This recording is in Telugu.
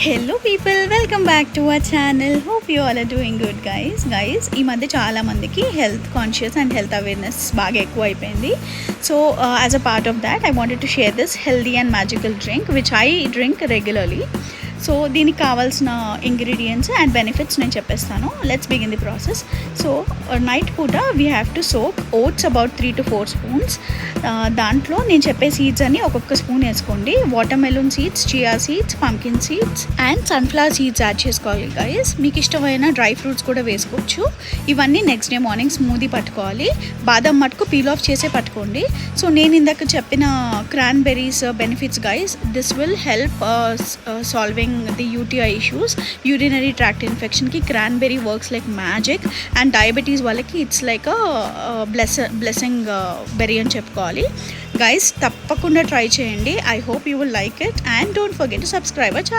Hello people, welcome back to our channel. Hope you all are doing good guys. ఈ మధ్య చాలామందికి health conscious and health awareness బాగా ఎక్కువ అయిపోయింది. So as a part of that I wanted to share this healthy and magical drink which I drink regularly. So దీనికి కావాల్సిన ఇంగ్రీడియంట్స్ అండ్ బెనిఫిట్స్ నేను చెప్పేస్తాను. Let's begin the process. So night పూట we have to soak oats about 3 to 4 spoons. దాంట్లో నేను చెప్పే సీడ్స్ అని ఒక్కొక్క స్పూన్ వేసుకోండి. Water melon seeds, chia seeds, pumpkin seeds and sunflower seeds add చేసుకోవాలి గైస్. మీకు ఇష్టమైన డ్రై ఫ్రూట్స్ కూడా వేసుకోవచ్చు. ఇవన్నీ నెక్స్ట్ డే మార్నింగ్ స్మూదీ పట్టుకోవాలి. బాదం మటుకు పీల్ ఆఫ్ చేసే పట్టుకోండి. సో నేను ఇందాక చెప్పిన cranberries benefits guys, this will help solving the UTI issues, urinary tract infection ki cranberry works like magic, and diabetes వాళ్ళకి it's like a blessing berry అని చెప్పుకోవాలి. Guys, తప్పకుండా ట్రై చేయండి. I hope you will like it and don't forget to subscribe our channel.